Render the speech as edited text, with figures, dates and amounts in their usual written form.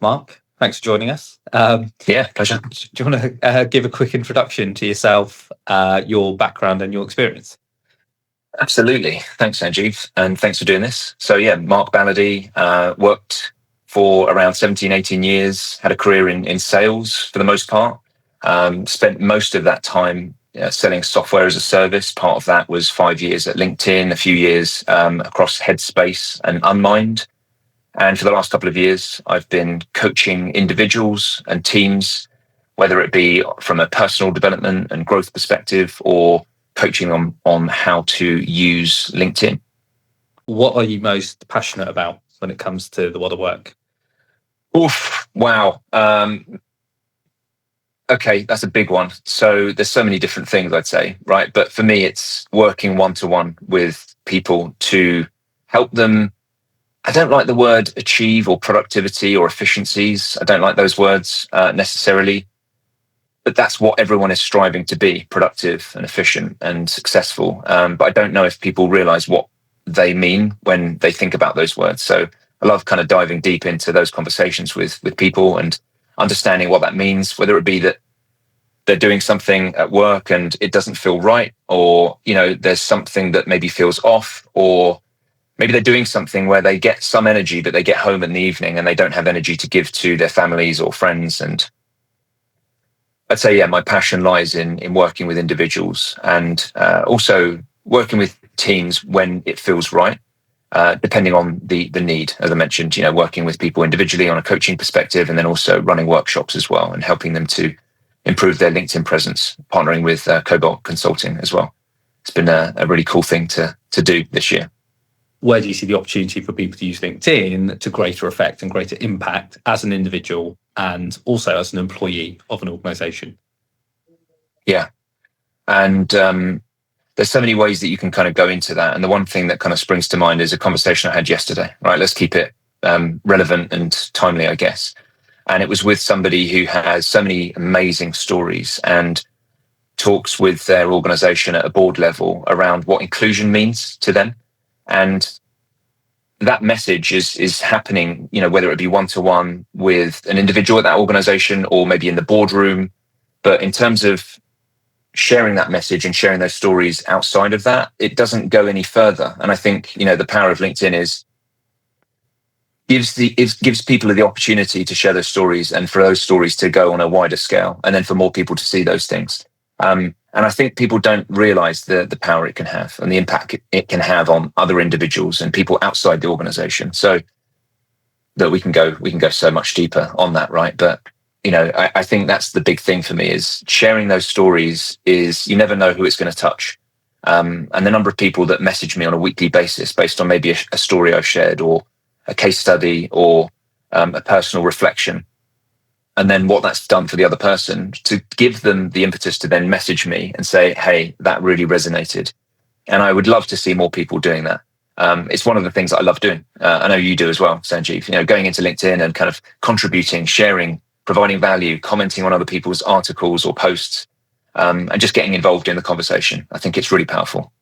Marc, thanks for joining us. Yeah, pleasure. Do you want to give a quick introduction to yourself, your background, and your experience? Absolutely. Thanks, Sanjeev. And thanks for doing this. So, yeah, Marc Baladi, worked for around 17, 18 years, had a career in sales for the most part. Spent most of that time selling software as a service. Part of that was 5 years at LinkedIn, a few years across Headspace and Unmind. And for the last couple of years, I've been coaching individuals and teams, whether it be from a personal development and growth perspective or coaching on how to use LinkedIn. What are you most passionate about when it comes to the world of work? Oof, wow. Okay, that's a big one. So there's so many different things, I'd say, right? But for me, it's working one-to-one with people to help them. I don't like the word achieve or productivity or efficiencies. I don't like those words necessarily, but that's what everyone is striving to be: productive and efficient and successful. But I don't know if people realize what they mean when they think about those words. So I love kind of diving deep into those conversations with people and understanding what that means, whether it be that they're doing something at work and it doesn't feel right, or, there's something that maybe feels off, or maybe they're doing something where they get some energy, but they get home in the evening and they don't have energy to give to their families or friends. And I'd say, yeah, my passion lies in working with individuals and also working with teams when it feels right, depending on the need. As I mentioned, working with people individually on a coaching perspective, and then also running workshops as well and helping them to improve their LinkedIn presence, partnering with Cobalt Consulting as well. It's been a really cool thing to do this year. Where do you see the opportunity for people to use LinkedIn to greater effect and greater impact as an individual and also as an employee of an organization? Yeah. And there's so many ways that you can kind of go into that. And the one thing that kind of springs to mind is a conversation I had yesterday, right? Let's keep it relevant and timely, I guess. And it was with somebody who has so many amazing stories and talks with their organization at a board level around what inclusion means to them. And that message is happening, whether it be one-to-one with an individual at that organization or maybe in the boardroom. But in terms of sharing that message and sharing those stories outside of that, it doesn't go any further. And I think, the power of LinkedIn is gives people the opportunity to share those stories and for those stories to go on a wider scale, and then for more people to see those things. And I think people don't realize the power it can have and the impact it can have on other individuals and people outside the organization. So that we can go so much deeper on that, right? But I think that's the big thing for me, is sharing those stories. Is you never know who it's going to touch. And the number of people that message me on a weekly basis based on maybe a story I've shared or a case study or a personal reflection, and then what that's done for the other person, to give them the impetus to then message me and say, hey, that really resonated. And I would love to see more people doing that. It's one of the things that I love doing. I know you do as well, Sanjeev, going into LinkedIn and kind of contributing, sharing, providing value, commenting on other people's articles or posts, and just getting involved in the conversation. I think it's really powerful.